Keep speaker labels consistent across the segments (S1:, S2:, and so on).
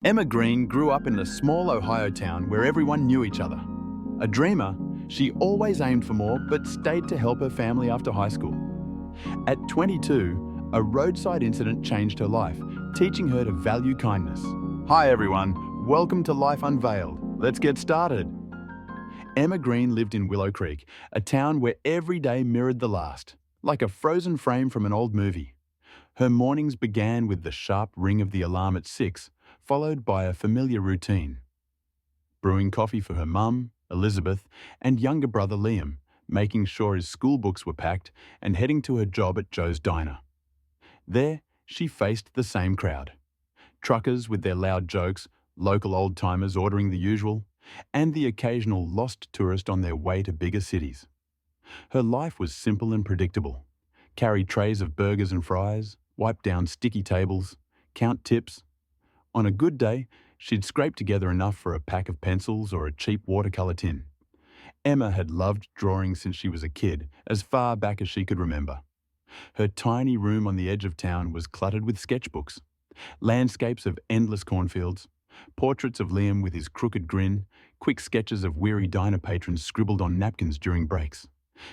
S1: Emma Green grew up in a small Ohio town where everyone knew each other. A dreamer, she always aimed for more but stayed to help her family after high school. At 22, a roadside incident changed her life, teaching her to value kindness. Hi everyone, welcome to Life Unveiled. Let's get started. Emma Green lived in Willow Creek, a town where every day mirrored the last, like a frozen frame from an old movie. Her mornings began with the sharp ring of the alarm at 6, followed by a familiar routine. Brewing coffee for her mum, Elizabeth, and younger brother Liam, making sure his school books were packed, and heading to her job at Joe's Diner. There, she faced the same crowd. Truckers with their loud jokes, local old-timers ordering the usual, and the occasional lost tourist on their way to bigger cities. Her life was simple and predictable. Carry trays of burgers and fries, wipe down sticky tables, count tips. On a good day, she'd scrape together enough for a pack of pencils or a cheap watercolour tin. Emma had loved drawing since she was a kid, as far back as she could remember. Her tiny room on the edge of town was cluttered with sketchbooks, landscapes of endless cornfields, portraits of Liam with his crooked grin, quick sketches of weary diner patrons scribbled on napkins during breaks.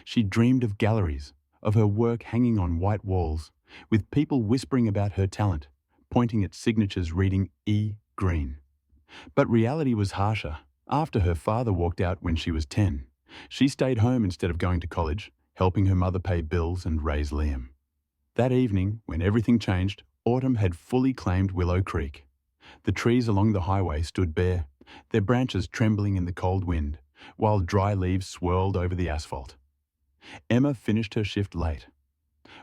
S1: She dreamed of galleries, of her work hanging on white walls, with people whispering about her talent, pointing at signatures reading E. Green. But reality was harsher. After her father walked out when she was 10, she stayed home instead of going to college, helping her mother pay bills and raise Liam. That evening, when everything changed, autumn had fully claimed Willow Creek. The trees along the highway stood bare, their branches trembling in the cold wind, while dry leaves swirled over the asphalt. Emma finished her shift late.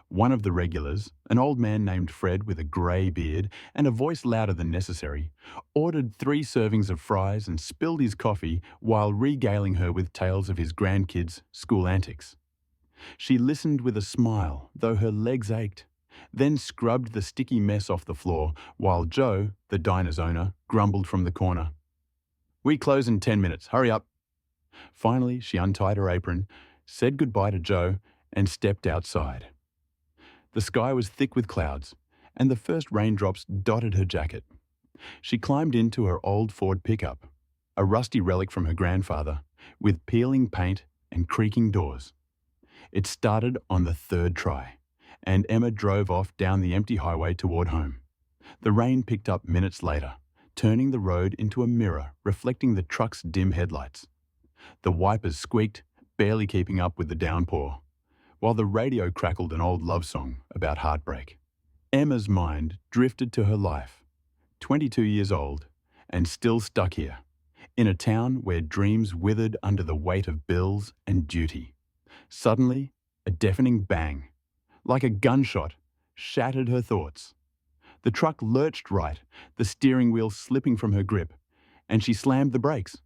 S1: One of the regulars, an old man named Fred with a grey beard and a voice louder than necessary, ordered 3 servings of fries and spilled his coffee while regaling her with tales of his grandkids' school antics. She listened with a smile, though her legs ached, then scrubbed the sticky mess off the floor while Joe, the diner's owner, grumbled from the corner. "We close in 10 minutes, hurry up." Finally, she untied her apron, said goodbye to Joe, and stepped outside. The sky was thick with clouds, and the first raindrops dotted her jacket. She climbed into her old Ford pickup, a rusty relic from her grandfather, with peeling paint and creaking doors. It started on the 3rd try, and Emma drove off down the empty highway toward home. The rain picked up minutes later, turning the road into a mirror reflecting the truck's dim headlights. The wipers squeaked, barely keeping up with the downpour, while the radio crackled an old love song about heartbreak. Emma's mind drifted to her life, 22 years old, and still stuck here, in a town where dreams withered under the weight of bills and duty. Suddenly, a deafening bang, like a gunshot, shattered her thoughts. The truck lurched right, the steering wheel slipping from her grip, and she slammed the brakes.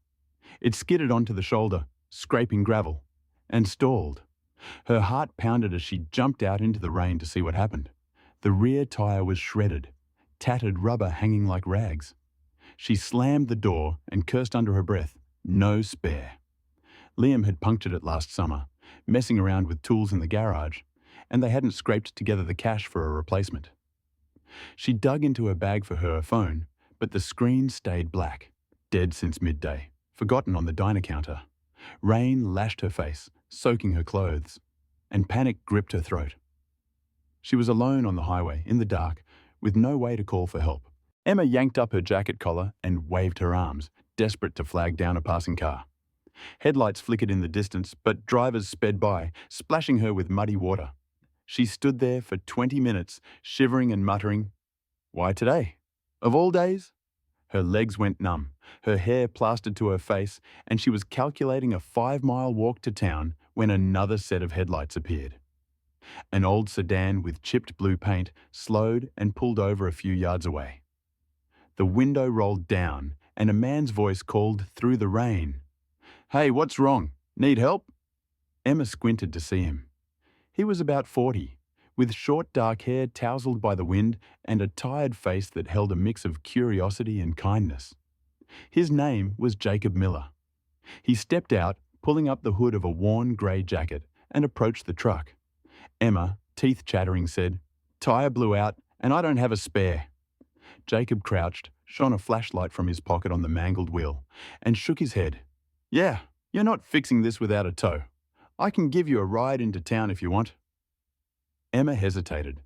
S1: It skidded onto the shoulder, scraping gravel, and stalled. Her heart pounded as she jumped out into the rain to see what happened. The rear tire was shredded, tattered rubber hanging like rags. She slammed the door and cursed under her breath, "No spare." Liam had punctured it last summer, messing around with tools in the garage, and they hadn't scraped together the cash for a replacement. She dug into her bag for her phone, but the screen stayed black, dead since midday, forgotten on the diner counter. Rain lashed her face, soaking her clothes, and panic gripped her throat. She was alone on the highway, in the dark, with no way to call for help. Emma yanked up her jacket collar and waved her arms, desperate to flag down a passing car. Headlights flickered in the distance, but drivers sped by, splashing her with muddy water. She stood there for 20 minutes, shivering and muttering, "Why today? Of all days?" Her legs went numb, her hair plastered to her face, and she was calculating a 5-mile walk to town when another set of headlights appeared. An old sedan with chipped blue paint slowed and pulled over a few yards away. The window rolled down, and a man's voice called through the rain, "Hey, what's wrong? Need help?" Emma squinted to see him. He was about 40, with short dark hair tousled by the wind and a tired face that held a mix of curiosity and kindness. His name was Jacob Miller. He stepped out, pulling up the hood of a worn grey jacket, and approached the truck. Emma, teeth chattering, said, "Tire blew out and I don't have a spare." Jacob crouched, shone a flashlight from his pocket on the mangled wheel, and shook his head. "Yeah, you're not fixing this without a tow. I can give you a ride into town if you want." Emma hesitated.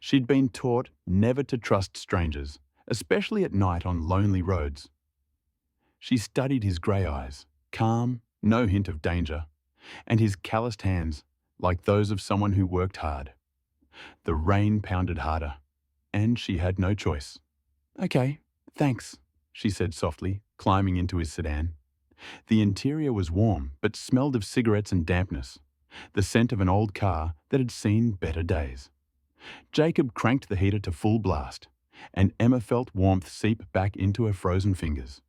S1: She'd been taught never to trust strangers, especially at night on lonely roads. She studied his grey eyes, calm, no hint of danger, and his calloused hands, like those of someone who worked hard. The rain pounded harder, and she had no choice. "Okay, thanks," she said softly, climbing into his sedan. The interior was warm, but smelled of cigarettes and dampness, the scent of an old car that had seen better days. Jacob cranked the heater to full blast, and Emma felt warmth seep back into her frozen fingers.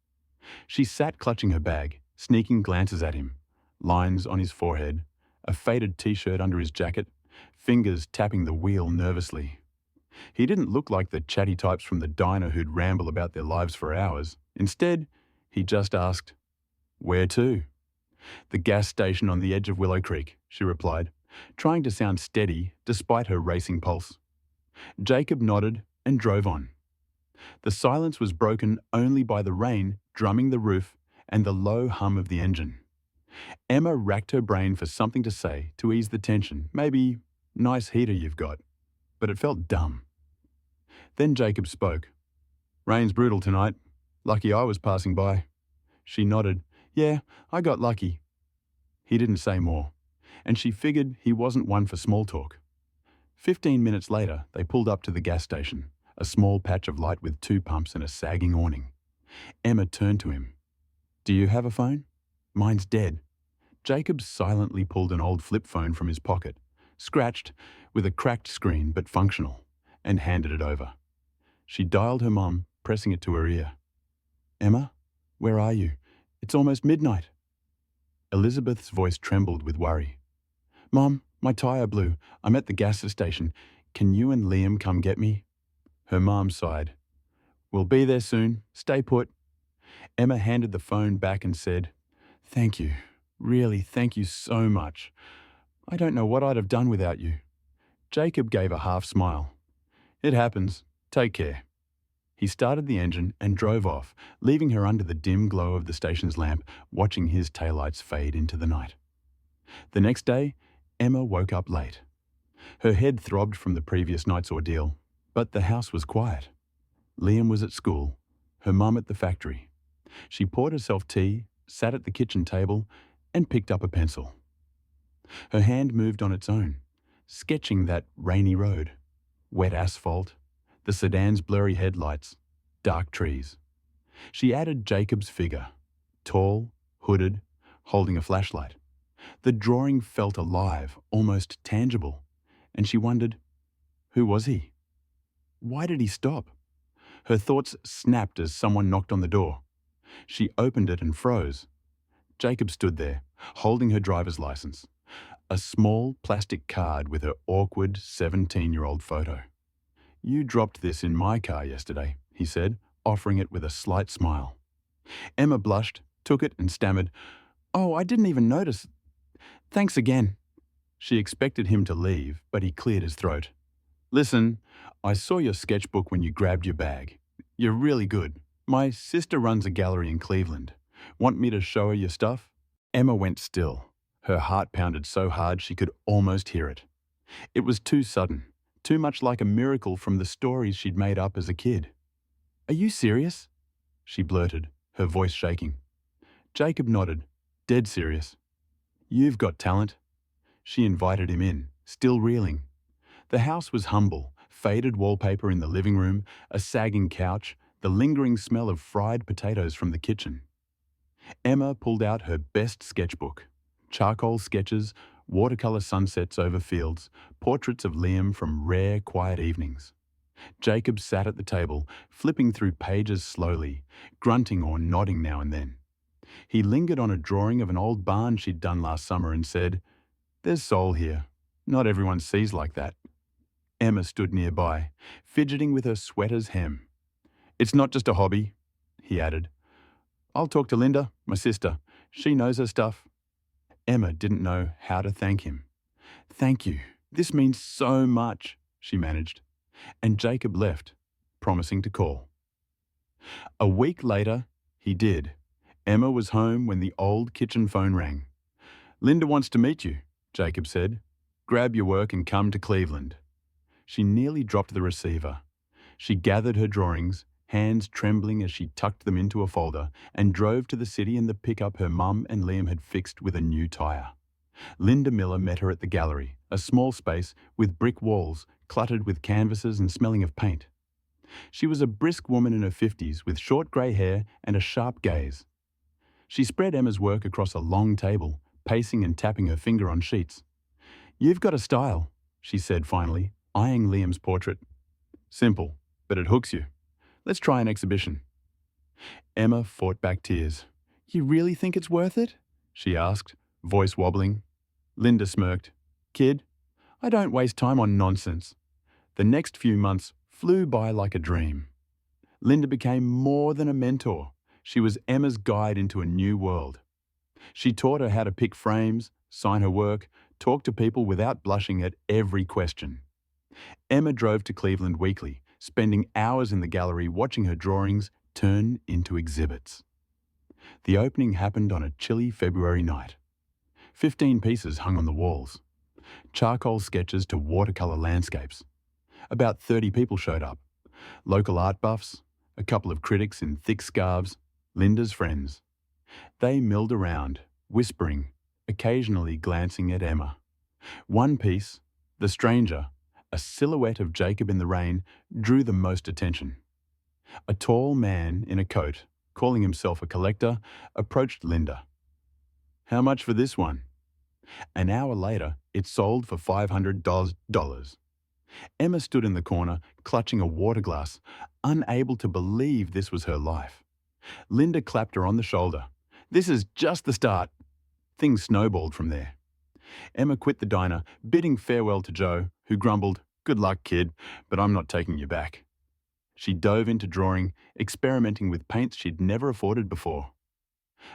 S1: She sat clutching her bag, sneaking glances at him, lines on his forehead, a faded t-shirt under his jacket, fingers tapping the wheel nervously. He didn't look like the chatty types from the diner who'd ramble about their lives for hours. Instead, he just asked, "Where to?" "The gas station on the edge of Willow Creek," she replied, trying to sound steady despite her racing pulse. Jacob nodded and drove on. The silence was broken only by the rain drumming the roof and the low hum of the engine. Emma racked her brain for something to say to ease the tension. Maybe, "Nice heater you've got." But it felt dumb. Then Jacob spoke. "Rain's brutal tonight. Lucky I was passing by." She nodded. "Yeah, I got lucky." He didn't say more, and she figured he wasn't one for small talk. 15 minutes later, they pulled up to the gas station, a small patch of light with 2 pumps and a sagging awning. Emma turned to him. "Do you have a phone? Mine's dead." Jacob silently pulled an old flip phone from his pocket, scratched, with a cracked screen but functional, and handed it over. She dialed her mum, pressing it to her ear. "Emma, where are you? It's almost midnight." Elizabeth's voice trembled with worry. "Mom, my tyre blew. I'm at the gas station. Can you and Liam come get me?" Her mom sighed. "We'll be there soon. Stay put." Emma handed the phone back and said, "Thank you. Really, thank you so much. I don't know what I'd have done without you." Jacob gave a half smile. "It happens. Take care." He started the engine and drove off, leaving her under the dim glow of the station's lamp, watching his taillights fade into the night. The next day, Emma woke up late. Her head throbbed from the previous night's ordeal, but the house was quiet. Liam was at school, her mum at the factory. She poured herself tea, sat at the kitchen table, and picked up a pencil. Her hand moved on its own, sketching that rainy road, wet asphalt, the sedan's blurry headlights, dark trees. She added Jacob's figure, tall, hooded, holding a flashlight. The drawing felt alive, almost tangible, and she wondered, who was he? Why did he stop? Her thoughts snapped as someone knocked on the door. She opened it and froze. Jacob stood there, holding her driver's license, a small plastic card with her awkward 17-year-old photo. "You dropped this in my car yesterday," he said, offering it with a slight smile. Emma blushed, took it and stammered, "Oh, I didn't even notice. Thanks again." She expected him to leave, but he cleared his throat. "Listen, I saw your sketchbook when you grabbed your bag. You're really good. My sister runs a gallery in Cleveland. Want me to show her your stuff?" Emma went still. Her heart pounded so hard she could almost hear it. It was too sudden, too much like a miracle from the stories she'd made up as a kid. "Are you serious?" she blurted, her voice shaking. Jacob nodded, dead serious. "You've got talent." She invited him in, still reeling. The house was humble, faded wallpaper in the living room, a sagging couch, the lingering smell of fried potatoes from the kitchen. Emma pulled out her best sketchbook. Charcoal sketches, watercolour sunsets over fields, portraits of Liam from rare, quiet evenings. Jacob sat at the table, flipping through pages slowly, grunting or nodding now and then. He lingered on a drawing of an old barn she'd done last summer and said, "There's soul here. Not everyone sees like that." Emma stood nearby, fidgeting with her sweater's hem. "It's not just a hobby," he added. "I'll talk to Linda, my sister. She knows her stuff." Emma didn't know how to thank him. "Thank you. This means so much," she managed. And Jacob left, promising to call. A week later, he did. Emma was home when the old kitchen phone rang. "Linda wants to meet you," Jacob said. "Grab your work and come to Cleveland." She nearly dropped the receiver. She gathered her drawings, hands trembling as she tucked them into a folder, and drove to the city in the pickup her mum and Liam had fixed with a new tyre. Linda Miller met her at the gallery, a small space with brick walls, cluttered with canvases and smelling of paint. She was a brisk woman in her 50s with short grey hair and a sharp gaze. She spread Emma's work across a long table, pacing and tapping her finger on sheets. "You've got a style," she said finally, eyeing Liam's portrait. "Simple, but it hooks you. Let's try an exhibition." Emma fought back tears. "You really think it's worth it?" she asked, voice wobbling. Linda smirked. "Kid, I don't waste time on nonsense." The next few months flew by like a dream. Linda became more than a mentor. She was Emma's guide into a new world. She taught her how to pick frames, sign her work, talk to people without blushing at every question. Emma drove to Cleveland weekly, spending hours in the gallery watching her drawings turn into exhibits. The opening happened on a chilly February night. 15 pieces hung on the walls. Charcoal sketches to watercolour landscapes. About 30 people showed up. Local art buffs, a couple of critics in thick scarves, Linda's friends. They milled around, whispering, occasionally glancing at Emma. One piece, The Stranger, a silhouette of Jacob in the rain, drew the most attention. A tall man in a coat, calling himself a collector, approached Linda. "How much for this one?" An hour later, it sold for $500. Emma stood in the corner, clutching a water glass, unable to believe this was her life. Linda clapped her on the shoulder. "This is just the start." Things snowballed from there. Emma quit the diner, bidding farewell to Joe, who grumbled, "Good luck, kid, but I'm not taking you back." She dove into drawing, experimenting with paints she'd never afforded before.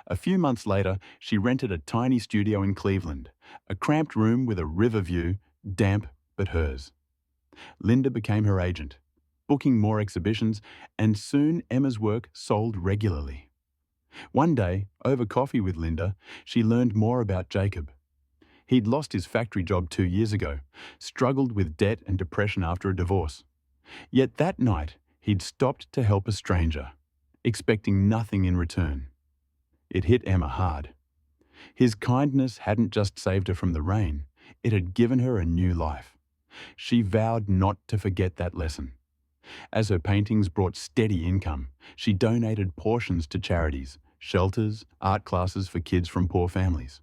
S1: A few months later, she rented a tiny studio in Cleveland, a cramped room with a river view, damp but hers. Linda became her agent, booking more exhibitions, and soon Emma's work sold regularly. One day, over coffee with Linda, she learned more about Jacob. He'd lost his factory job 2 years ago, struggled with debt and depression after a divorce. Yet that night, he'd stopped to help a stranger, expecting nothing in return. It hit Emma hard. His kindness hadn't just saved her from the rain, it had given her a new life. She vowed not to forget that lesson. As her paintings brought steady income, she donated portions to charities, shelters, art classes for kids from poor families.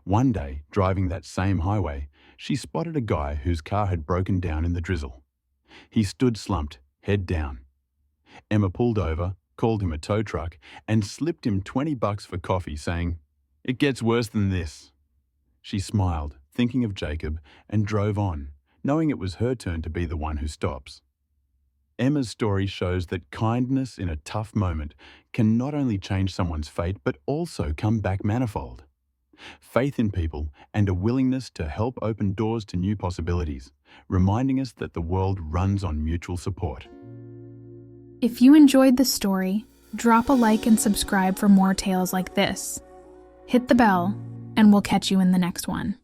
S1: One day, driving that same highway, she spotted a guy whose car had broken down in the drizzle. He stood slumped, head down. Emma pulled over, called him a tow truck, and slipped him $20 for coffee, saying, "It gets worse than this." She smiled, thinking of Jacob, and drove on, knowing it was her turn to be the one who stops. Emma's story shows that kindness in a tough moment can not only change someone's fate, but also come back manifold. Faith in people and a willingness to help open doors to new possibilities, reminding us that the world runs on mutual support.
S2: If you enjoyed this story, drop a like and subscribe for more tales like this. Hit the bell, and we'll catch you in the next one.